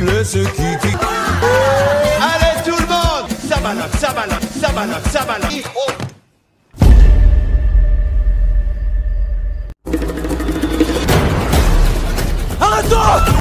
Allez tout le monde, ça balade, ça balade, ça balade, ça balade. Arrête-toi!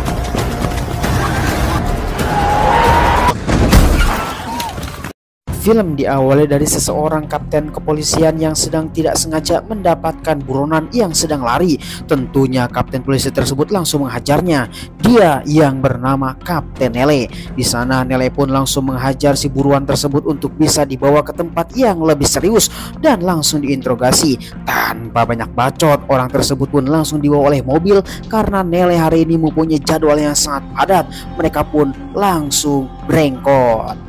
Film diawali dari seseorang kapten kepolisian yang sedang tidak sengaja mendapatkan buronan yang sedang lari. Tentunya kapten polisi tersebut langsung menghajarnya. Dia yang bernama Kapten Nele. Di sana Nele pun langsung menghajar si buruan tersebut untuk bisa dibawa ke tempat yang lebih serius dan langsung diinterogasi. Tanpa banyak bacot, orang tersebut pun langsung dibawa oleh mobil karena Nele hari ini mempunyai jadwal yang sangat padat. Mereka pun langsung berengkot.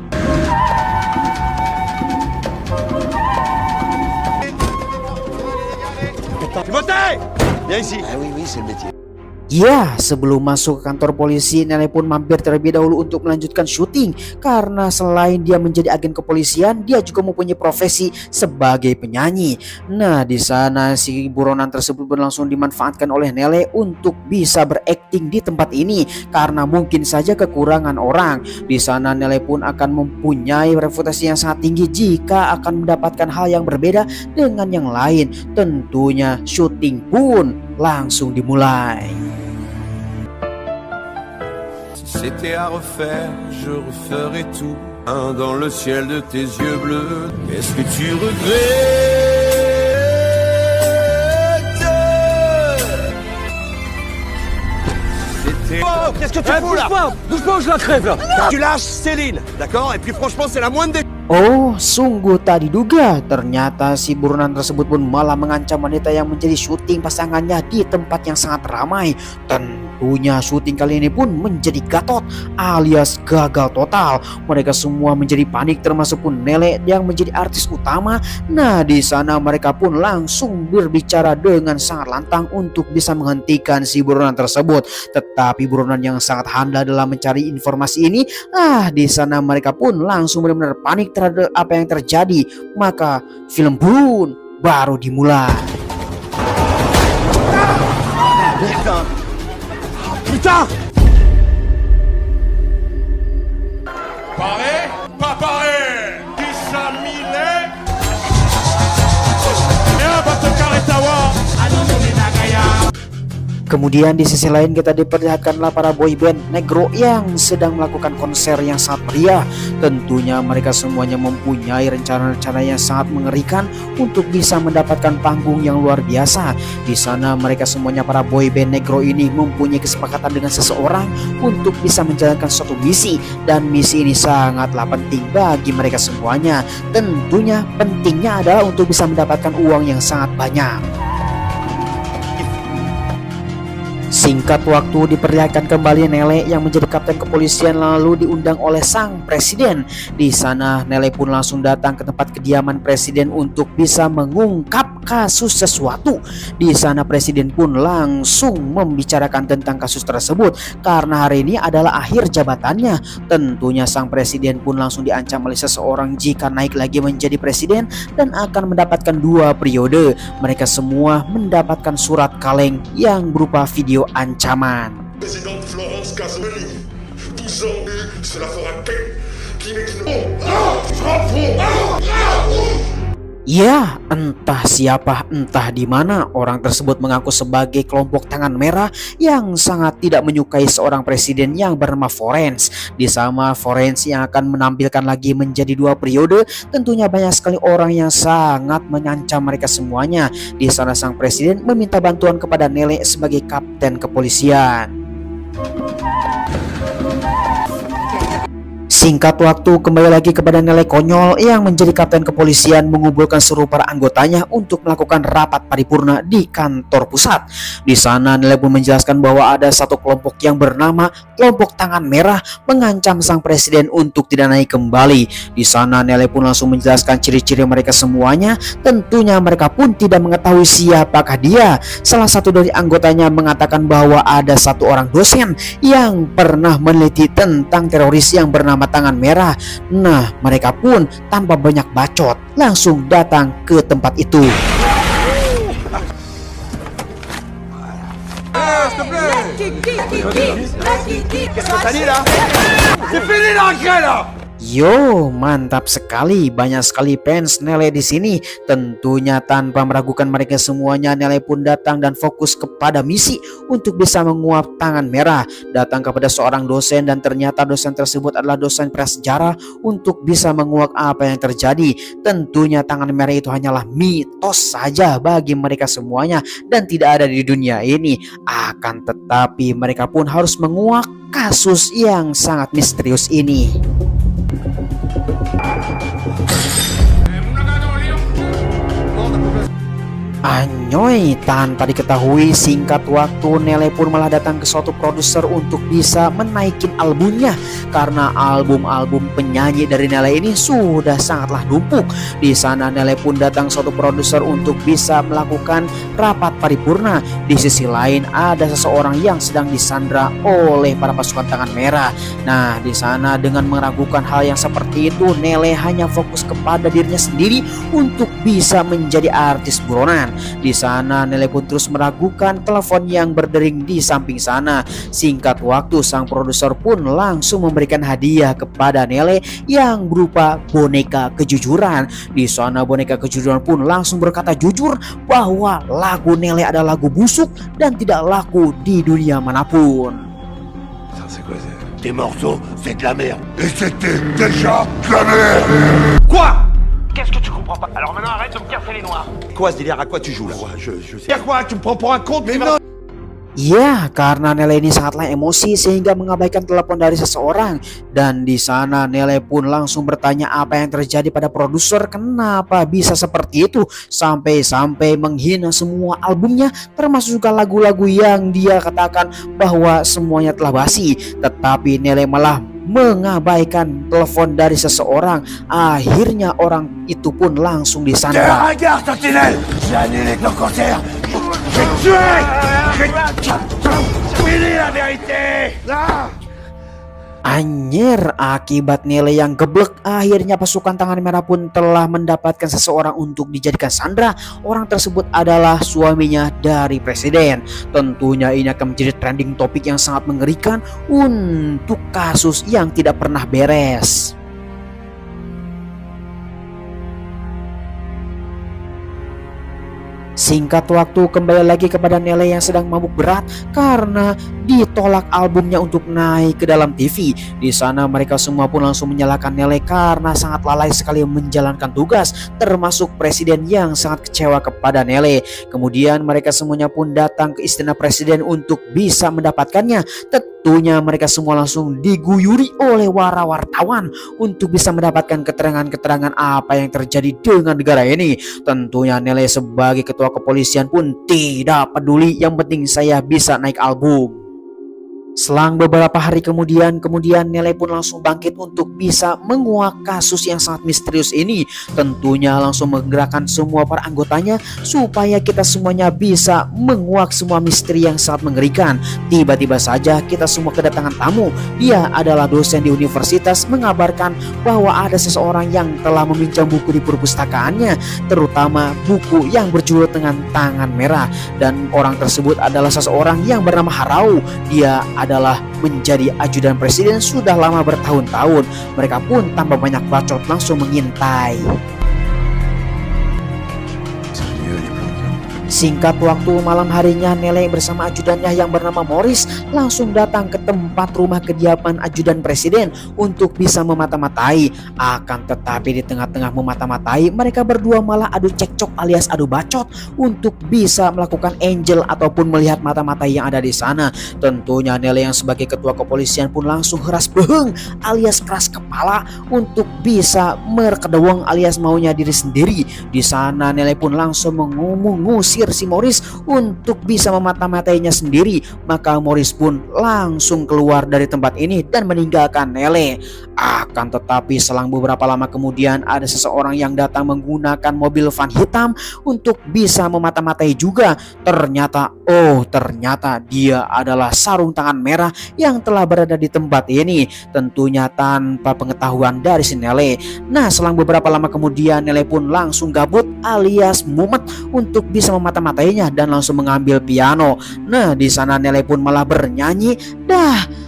Timothée, viens ici. Ah oui, c'est le métier. Ya, sebelum masuk ke kantor polisi, Nele pun mampir terlebih dahulu untuk melanjutkan syuting. Karena selain dia menjadi agen kepolisian, dia juga mempunyai profesi sebagai penyanyi. Nah, di sana si buronan tersebut pun langsung dimanfaatkan oleh Nele untuk bisa berakting di tempat ini. Karena mungkin saja kekurangan orang. Di sana Nele pun akan mempunyai reputasi yang sangat tinggi jika akan mendapatkan hal yang berbeda dengan yang lain. Tentunya syuting pun langsung dimulai. C'était à refaire, je referais tout. Dans le ciel de tes yeux bleus, est-ce que tu regrettes? C'était... Oh, qu'est-ce que tu fous là? Bouge pas ou je la crève là. Tu lâches Céline, d'accord? Et puis franchement c'est la moindre des... Oh, sungguh tak diduga. Ternyata si buronan tersebut pun malah mengancam wanita yang menjadi syuting pasangannya di tempat yang sangat ramai. Tentunya syuting kali ini pun menjadi gatot alias gagal total. Mereka semua menjadi panik, termasuk pun Nele yang menjadi artis utama. Nah, di sana mereka pun langsung berbicara dengan sangat lantang untuk bisa menghentikan si buronan tersebut. Tetapi buronan yang sangat handal dalam mencari informasi ini, di sana mereka pun langsung benar-benar panik terhadap apa yang terjadi. Maka film pun baru dimulai. Putain! Pareil, pas pareil. Disaminé. Viens, bateau Karetawa! Kemudian di sisi lain kita diperlihatkanlah para boyband negro yang sedang melakukan konser yang sangat meriah. Tentunya mereka semuanya mempunyai rencana-rencana yang sangat mengerikan untuk bisa mendapatkan panggung yang luar biasa. Di sana mereka semuanya para boyband negro ini mempunyai kesepakatan dengan seseorang untuk bisa menjalankan suatu misi, dan misi ini sangatlah penting bagi mereka semuanya. Tentunya pentingnya adalah untuk bisa mendapatkan uang yang sangat banyak. Singkat waktu diperlihatkan kembali Nele yang menjadi kapten kepolisian lalu diundang oleh sang presiden. Di sana Nele pun langsung datang ke tempat kediaman presiden untuk bisa mengungkap kasus sesuatu. Di sana presiden pun langsung membicarakan tentang kasus tersebut karena hari ini adalah akhir jabatannya. Tentunya sang presiden pun langsung diancam oleh seseorang jika naik lagi menjadi presiden dan akan mendapatkan 2 periode. Mereka semua mendapatkan surat kaleng yang berupa video ancaman. Présidente Florence Casoli, 12 ans, cela fera qui Ya, entah siapa, entah di mana orang tersebut mengaku sebagai kelompok tangan merah yang sangat tidak menyukai seorang presiden yang bernama Forens. Di sana Forens yang akan menampilkan lagi menjadi 2 periode. Tentunya banyak sekali orang yang sangat mengancam mereka semuanya. Di sana sang presiden meminta bantuan kepada Nele sebagai kapten kepolisian. Singkat waktu kembali lagi kepada Nele konyol yang menjadi kapten kepolisian mengumpulkan seluruh para anggotanya untuk melakukan rapat paripurna di kantor pusat. Di sana Nele pun menjelaskan bahwa ada satu kelompok yang bernama kelompok tangan merah mengancam sang presiden untuk tidak naik kembali. Di sana Nele pun langsung menjelaskan ciri-ciri mereka semuanya. Tentunya mereka pun tidak mengetahui siapakah dia. Salah satu dari anggotanya mengatakan bahwa ada satu orang dosen yang pernah meneliti tentang teroris yang bernama tangan merah. Nah, mereka pun tanpa banyak bacot langsung datang ke tempat itu. te plaît. Qu'est-ce que t'as dit là? C'est fini la récré là. Yo, mantap sekali. Banyak sekali fans Nele di sini. Tentunya tanpa meragukan mereka semuanya, Nele pun datang dan fokus kepada misi untuk bisa menguap tangan merah. Datang kepada seorang dosen dan ternyata dosen tersebut adalah dosen prasejarah untuk bisa menguak apa yang terjadi. Tentunya tangan merah itu hanyalah mitos saja bagi mereka semuanya dan tidak ada di dunia ini. Akan tetapi mereka pun harus menguak kasus yang sangat misterius ini. Anyoy, tanpa diketahui singkat waktu Nele pun malah datang ke suatu produser untuk bisa menaikin albumnya. Karena album-album penyanyi dari Nele ini sudah sangatlah numpuk. Di sana Nele pun datang suatu produser untuk bisa melakukan rapat paripurna. Di sisi lain ada seseorang yang sedang disandra oleh para pasukan tangan merah. Nah, di sana dengan meragukan hal yang seperti itu, Nele hanya fokus kepada dirinya sendiri untuk bisa menjadi artis buronan. Di sana Nele pun terus meragukan telepon yang berdering di samping sana. Singkat waktu sang produser pun langsung memberikan hadiah kepada Nele yang berupa boneka kejujuran. Di sana boneka kejujuran pun langsung berkata jujur bahwa lagu Nele adalah lagu busuk dan tidak laku di dunia manapun. Tes morceaux, c'est de la merde. Et c'était déjà de la merde. Quoi? Qu'est-ce que tu comprends pas? Alors maintenant arrête de me casser les noirs. Quoi ce délire? À quoi tu joues là? Ouais, je sais. Dire quoi? Tu me prends pour un con? Mais non. Ya, karena Nele ini sangatlah emosi sehingga mengabaikan telepon dari seseorang. Dan di sana Nele pun langsung bertanya apa yang terjadi pada produser, kenapa bisa seperti itu, sampai-sampai menghina semua albumnya, termasuk juga lagu-lagu yang dia katakan bahwa semuanya telah basi. Tetapi Nele malah mengabaikan telepon dari seseorang. Akhirnya orang itu pun langsung disandra. Regarde, Sentinelle, j'ai annulé ton concert. J'ai tué. Ini la vérité. Anjir, akibat Nele yang geblek, akhirnya pasukan tangan merah pun telah mendapatkan seseorang untuk dijadikan sandra. Orang tersebut adalah suaminya dari presiden. Tentunya ini akan menjadi trending topik yang sangat mengerikan untuk kasus yang tidak pernah beres. Singkat waktu kembali lagi kepada Nele yang sedang mabuk berat karena ditolak albumnya untuk naik ke dalam TV. Di sana mereka semua pun langsung menyalahkan Nele karena sangat lalai sekali menjalankan tugas, termasuk presiden yang sangat kecewa kepada Nele. Kemudian mereka semuanya pun datang ke istana presiden untuk bisa mendapatkannya. Tentunya mereka semua langsung diguyuri oleh wartawan untuk bisa mendapatkan keterangan-keterangan apa yang terjadi dengan negara ini. Tentunya Nele sebagai ketua kepolisian pun tidak peduli, yang penting saya bisa naik album. Selang beberapa hari kemudian Nele pun langsung bangkit untuk bisa menguak kasus yang sangat misterius ini. Tentunya langsung menggerakkan semua para anggotanya supaya kita semuanya bisa menguak semua misteri yang sangat mengerikan. Tiba-tiba saja kita semua kedatangan tamu. Dia adalah dosen di universitas mengabarkan bahwa ada seseorang yang telah meminjam buku di perpustakaannya, terutama buku yang berjudul dengan tangan merah. Dan orang tersebut adalah seseorang yang bernama Harau. Dia adalah menjadi ajudan presiden sudah lama bertahun-tahun. Mereka pun tanpa banyak bacot langsung mengintai. Singkat waktu malam harinya Nele bersama ajudannya yang bernama Morris langsung datang ke tempat rumah kediaman ajudan presiden untuk bisa memata-matai. Akan tetapi di tengah-tengah memata-matai, mereka berdua malah adu cekcok alias adu bacot untuk bisa melakukan angel ataupun melihat mata-mata yang ada di sana. Tentunya Nele yang sebagai ketua kepolisian pun langsung keras beheng alias keras kepala untuk bisa merkedewang alias maunya diri sendiri. Di sana Nele pun langsung mengusir si Morris untuk bisa memata-matainya sendiri. Maka Morris pun langsung keluar dari tempat ini dan meninggalkan Nele. Akan tetapi selang beberapa lama kemudian ada seseorang yang datang menggunakan mobil van hitam untuk bisa memata-matai juga. Ternyata Oh, ternyata dia adalah sarung tangan merah yang telah berada di tempat ini, tentunya tanpa pengetahuan dari si Nele. Nah, selang beberapa lama kemudian Nele pun langsung gabut alias mumet untuk bisa memata-matainya dan langsung mengambil piano. Nah, di sana Nele pun malah bernyanyi,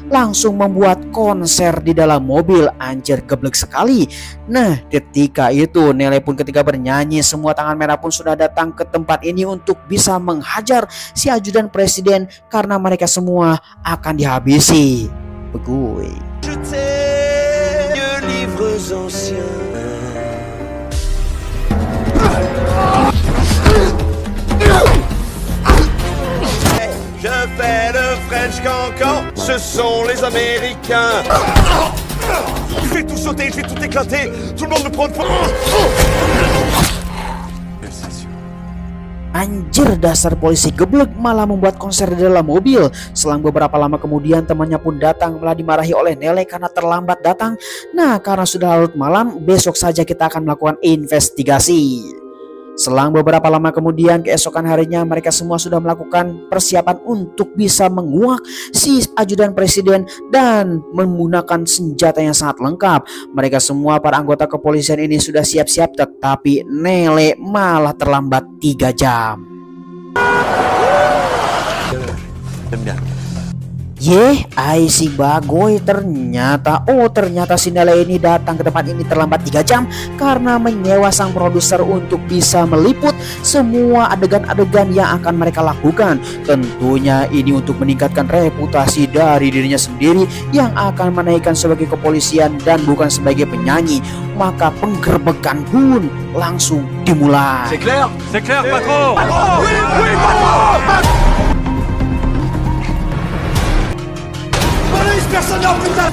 langsung membuat konser di dalam mobil. Anjir, geblek sekali. Nah, ketika itu Nele pun ketika bernyanyi, semua tangan merah pun sudah datang ke tempat ini untuk bisa menghajar si ajudan presiden karena mereka semua akan dihabisi. Beguy. Je fais le French cancan, ce sont les Américains. Je vais tout sauter, je vais tout éclater, tout le monde me prend pour... Anjir, dasar polisi geblek malah membuat konser di dalam mobil. Selang beberapa lama kemudian temannya pun datang, malah dimarahi oleh Nele karena terlambat datang. Nah, karena sudah larut malam, besok saja kita akan melakukan investigasi. Selang beberapa lama kemudian, keesokan harinya mereka semua sudah melakukan persiapan untuk bisa menguak si ajudan presiden dan menggunakan senjata yang sangat lengkap. Mereka semua para anggota kepolisian ini sudah siap-siap, tetapi Nele malah terlambat 3 jam. Si Bagoy ternyata si Nele ini datang ke tempat ini terlambat 3 jam karena menyewa sang produser untuk bisa meliput semua adegan-adegan yang akan mereka lakukan. Tentunya ini untuk meningkatkan reputasi dari dirinya sendiri yang akan menaikkan sebagai kepolisian dan bukan sebagai penyanyi. Maka penggerbekan pun langsung dimulai. C'est clair, patron. Oui, patron. Personne n'a putain.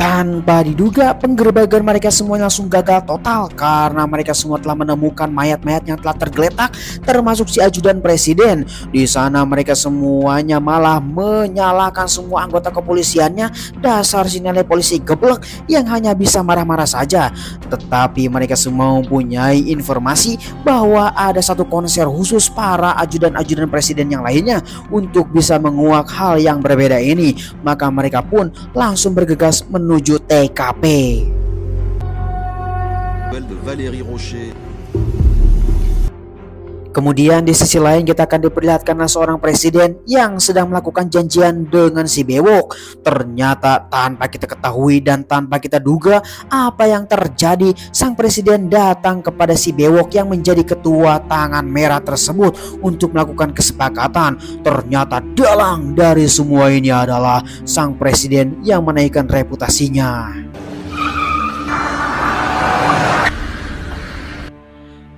Tanpa diduga penggerbekan mereka semua langsung gagal total karena mereka semua telah menemukan mayat-mayat yang telah tergeletak, termasuk si ajudan presiden. Di sana mereka semuanya malah menyalahkan semua anggota kepolisiannya. Dasar si Nele polisi geblek yang hanya bisa marah-marah saja. Tetapi mereka semua mempunyai informasi bahwa ada satu konser khusus para ajudan-ajudan presiden yang lainnya untuk bisa menguak hal yang berbeda ini. Maka mereka pun langsung bergegas menuju TKP. Kemudian di sisi lain kita akan diperlihatkan seorang presiden yang sedang melakukan janjian dengan si Bewok. Ternyata tanpa kita ketahui dan tanpa kita duga apa yang terjadi, sang presiden datang kepada si Bewok yang menjadi ketua tangan merah tersebut untuk melakukan kesepakatan. Ternyata dalang dari semua ini adalah sang presiden yang menaikkan reputasinya.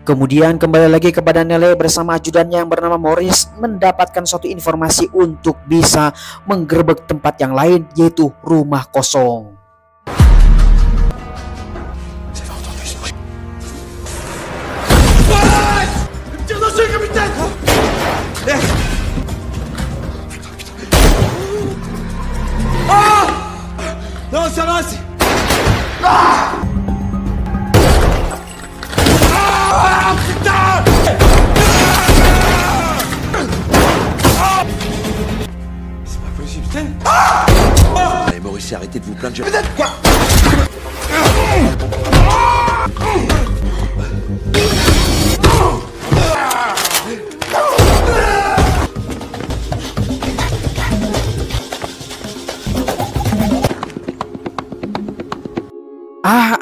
Kemudian kembali lagi kepada Nele bersama ajudannya yang bernama Morris mendapatkan suatu informasi untuk bisa menggerebek tempat yang lain, yaitu rumah kosong. Non, ça va, c'est... C'est pas possible, putain. Allez, Maurice, arrêtez de vous plaindre. Quoi?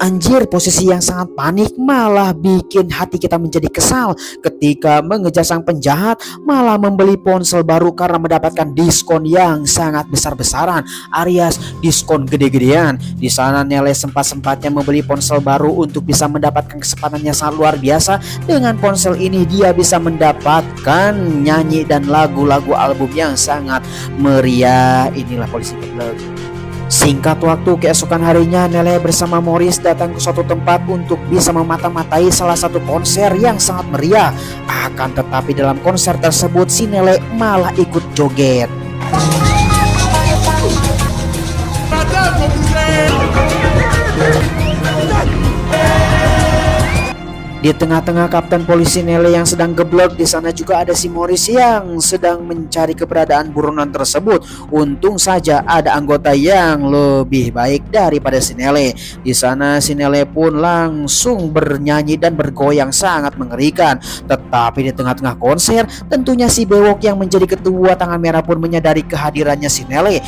Anjir, posisi yang sangat panik malah bikin hati kita menjadi kesal ketika mengejar sang penjahat malah membeli ponsel baru karena mendapatkan diskon yang sangat besar-besaran alias diskon gede-gedean. Di sana Nele sempat-sempatnya membeli ponsel baru untuk bisa mendapatkan kesempatan yang sangat luar biasa. Dengan ponsel ini dia bisa mendapatkan nyanyi dan lagu-lagu album yang sangat meriah. Inilah polisi geblek. Singkat waktu, keesokan harinya Nele bersama Morris datang ke suatu tempat untuk bisa memata-matai salah satu konser yang sangat meriah. Akan tetapi dalam konser tersebut si Nele malah ikut joget. Di tengah-tengah Kapten Polisi Nele yang sedang geblek, di sana juga ada si Morris yang sedang mencari keberadaan buronan tersebut. Untung saja ada anggota yang lebih baik daripada si Nele. Di sana si Nele pun langsung bernyanyi dan bergoyang sangat mengerikan. Tetapi di tengah-tengah konser, tentunya si Bewok yang menjadi ketua Tangan Merah pun menyadari kehadirannya si Nele.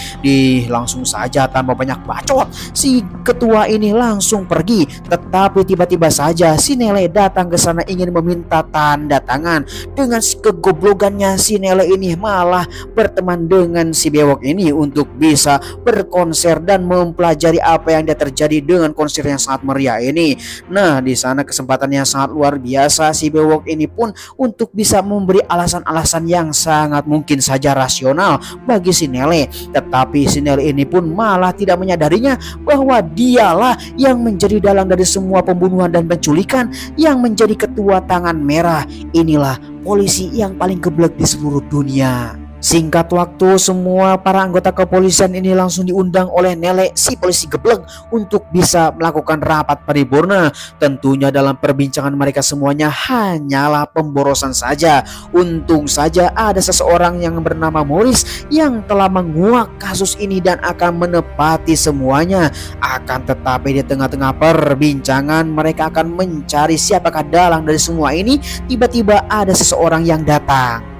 Langsung saja tanpa banyak bacot, si ketua ini langsung pergi. Tetapi tiba-tiba saja si Nele datang ke sana ingin meminta tanda tangan. Dengan kegoblogannya si Nele ini malah berteman dengan si Bewok ini untuk bisa berkonser dan mempelajari apa yang terjadi dengan konser yang sangat meriah ini. Nah, di sana kesempatan yang sangat luar biasa si Bewok ini pun untuk bisa memberi alasan-alasan yang sangat mungkin saja rasional bagi si Nele. Tetapi si Nele ini pun malah tidak menyadarinya bahwa dialah yang menjadi dalang dari semua pembunuhan dan penculikan, yang menjadi ketua Tangan Merah. Inilah polisi yang paling geblek di seluruh dunia. Singkat waktu, semua para anggota kepolisian ini langsung diundang oleh Nele, si polisi geblek, untuk bisa melakukan rapat paripurna. Tentunya dalam perbincangan mereka semuanya hanyalah pemborosan saja. Untung saja ada seseorang yang bernama Morris yang telah menguak kasus ini dan akan menepati semuanya. Akan tetapi di tengah-tengah perbincangan mereka akan mencari siapakah dalang dari semua ini. Tiba-tiba ada seseorang yang datang.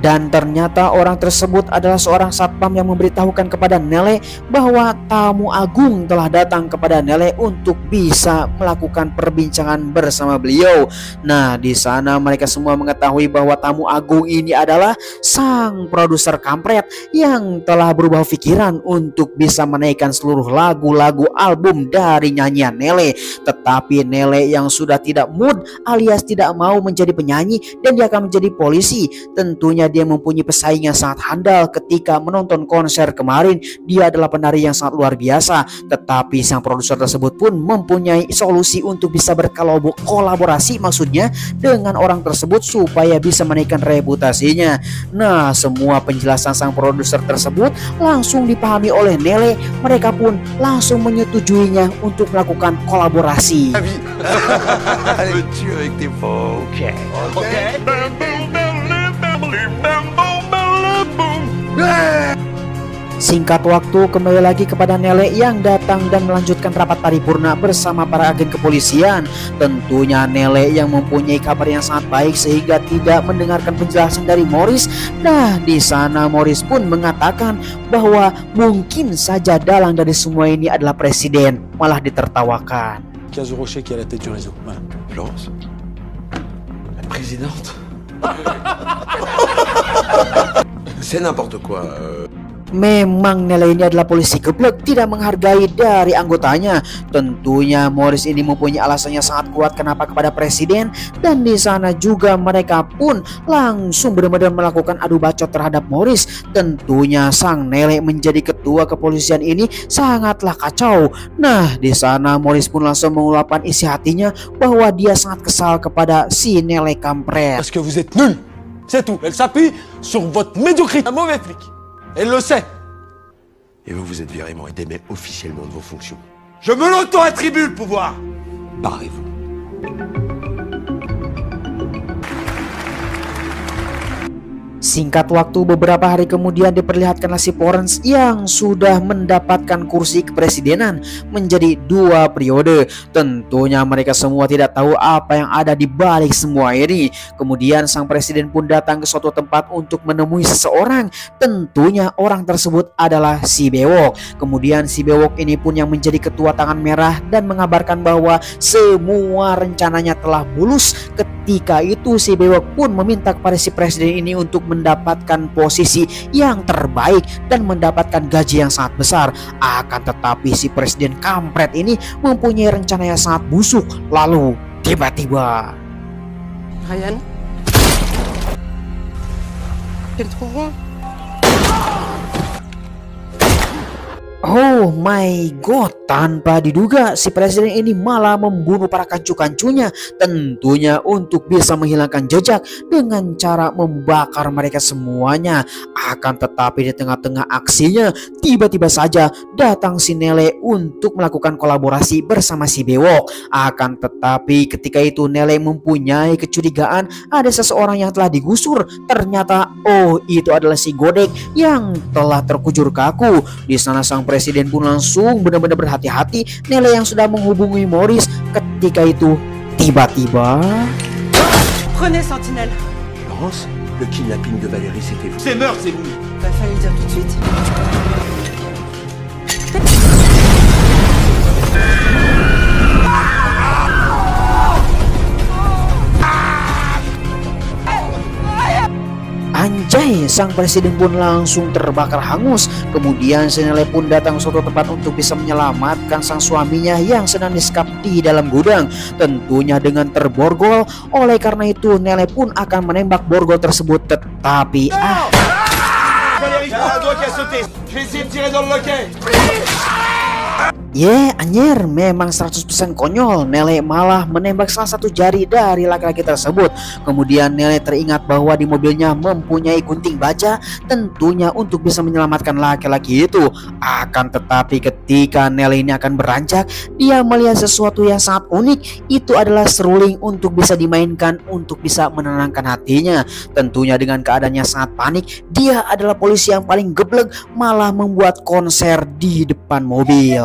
Dan ternyata orang tersebut adalah seorang satpam yang memberitahukan kepada Nele bahwa tamu agung telah datang kepada Nele untuk bisa melakukan perbincangan bersama beliau. Nah, di sana mereka semua mengetahui bahwa tamu agung ini adalah sang produser kampret yang telah berubah pikiran untuk bisa menaikkan seluruh lagu-lagu album dari nyanyian Nele. Tetapi Nele yang sudah tidak mood alias tidak mau menjadi penyanyi dan dia akan menjadi polisi, tentunya dia mempunyai pesaing yang sangat handal. Ketika menonton konser kemarin, dia adalah penari yang sangat luar biasa. Tetapi sang produser tersebut pun mempunyai solusi untuk bisa berkolaborasi maksudnya dengan orang tersebut supaya bisa menaikkan reputasinya. Nah, semua penjelasan sang produser tersebut langsung dipahami oleh Nele. Mereka pun langsung menyetujuinya untuk melakukan kolaborasi. Tu avec tes faux. Singkat waktu, kembali lagi kepada Nele yang datang dan melanjutkan rapat paripurna bersama para agen kepolisian. Tentunya Nele yang mempunyai kabar yang sangat baik sehingga tidak mendengarkan penjelasan dari Morris. Nah, di sana Morris pun mengatakan bahwa mungkin saja dalang dari semua ini adalah presiden, malah ditertawakan. 15 Rocher qui est à la tête du réseau. Voilà. Florence, la présidente. C'est n'importe quoi. Memang Nele ini adalah polisi geblek, tidak menghargai dari anggotanya. Tentunya Morris ini mempunyai alasannya sangat kuat kenapa kepada presiden. Dan di sana juga mereka pun langsung benar-benar melakukan adu bacot terhadap Morris. Tentunya sang Nele menjadi ketua kepolisian ini sangatlah kacau. Nah, di sana Morris pun langsung mengulapkan isi hatinya bahwa dia sangat kesal kepada si Nele kampret. Parce que vous êtes nuls. C'est tout. Elle s'appuie sur votre médiocrité. Un mauvais flic. Elle le sait. Et vous, vous êtes viré, et démet officiellement de vos fonctions. Je me l'auto-attribue le pouvoir. Barrez-vous. Singkat waktu, beberapa hari kemudian diperlihatkanlah si Florence yang sudah mendapatkan kursi kepresidenan menjadi 2 periode. Tentunya mereka semua tidak tahu apa yang ada di balik semua ini. Kemudian sang presiden pun datang ke suatu tempat untuk menemui seseorang. Tentunya orang tersebut adalah si Bewok. Kemudian si Bewok ini pun yang menjadi ketua Tangan Merah dan mengabarkan bahwa semua rencananya telah mulus. Ketika itu si Bewok pun meminta kepada si presiden ini untuk mendapatkan posisi yang terbaik dan mendapatkan gaji yang sangat besar. Akan tetapi si presiden kampret ini mempunyai rencana yang sangat busuk. Lalu tiba-tiba Ryan, quel trop rond. Oh my god, tanpa diduga si presiden ini malah membunuh para kancu-kancunya, tentunya untuk bisa menghilangkan jejak dengan cara membakar mereka semuanya. Akan tetapi di tengah-tengah aksinya, tiba-tiba saja datang si Nele untuk melakukan kolaborasi bersama si Bewok. Akan tetapi ketika itu Nele mempunyai kecurigaan ada seseorang yang telah digusur. Ternyata oh itu adalah si Godek yang telah terkujur kaku. Di sana sang presiden pun langsung benar-benar berhati-hati. Nele yang sudah menghubungi Maurice ketika itu tiba-tiba Prenez Sentinelle. Laurence, le kidnapping de Valérie, c'était vous. C'est meurtre, c'est vous. Bah fallait le dire tout de suite. anjay, sang presiden pun langsung terbakar hangus. Kemudian si Nele pun datang suatu tempat untuk bisa menyelamatkan sang suaminya yang sedang disekap di dalam gudang, tentunya dengan terborgol. Oleh karena itu Nele pun akan menembak borgol tersebut, tetapi anjir, memang 100% konyol. Nele malah menembak salah satu jari dari laki-laki tersebut. Kemudian Nele teringat bahwa di mobilnya mempunyai gunting baja, tentunya untuk bisa menyelamatkan laki-laki itu. Akan tetapi ketika Nele ini akan beranjak, dia melihat sesuatu yang sangat unik. Itu adalah seruling untuk bisa dimainkan untuk bisa menenangkan hatinya. Tentunya dengan keadaannya sangat panik, dia adalah polisi yang paling geblek, malah membuat konser di depan mobil.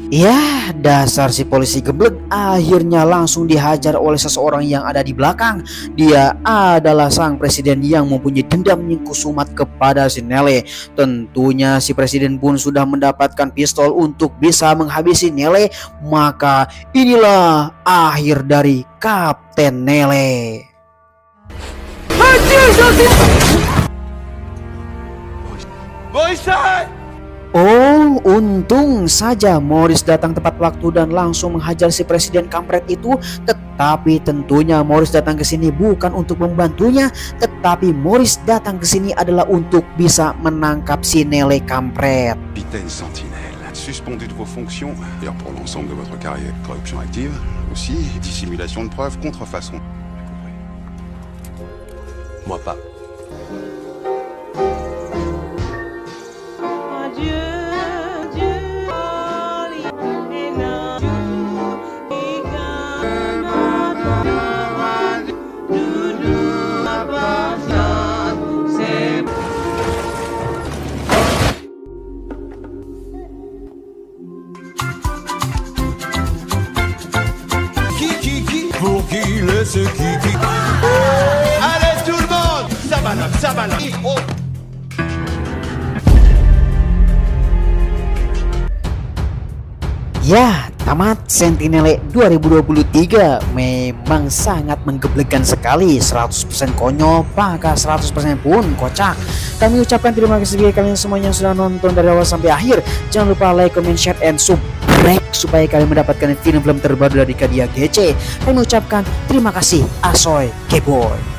Ya, dasar si polisi geblek, akhirnya langsung dihajar oleh seseorang yang ada di belakang. Dia adalah sang presiden yang mempunyai dendam yang kusumat kepada si Nele. Tentunya si presiden pun sudah mendapatkan pistol untuk bisa menghabisi Nele. Maka inilah akhir dari Kapten Nele. Oh, untung saja Maurice datang tepat waktu dan langsung menghajar si presiden kampret itu. Tetapi tentunya Maurice datang ke sini bukan untuk membantunya, tetapi Maurice datang ke sini adalah untuk bisa menangkap si Nele kampret. Capitaine Sentinelle, suspendu de vos fonctions, et pour l'ensemble de votre carrière, corruption active, aussi dissimulation de preuves, contrefaçon. Moi pas. Pour qui laisse qui Allez tout le monde, ça va là. Oh. Ya, tamat Sentinelle 2023. Memang sangat menggeblekan sekali, 100% konyol, maka 100% pun kocak. Kami ucapkan terima kasih bagi kalian semuanya yang sudah nonton dari awal sampai akhir. Jangan lupa like, comment, share, and subscribe supaya kalian mendapatkan film-film terbaru dari Kadia GC. Kami ucapkan terima kasih, Asoy Keboy.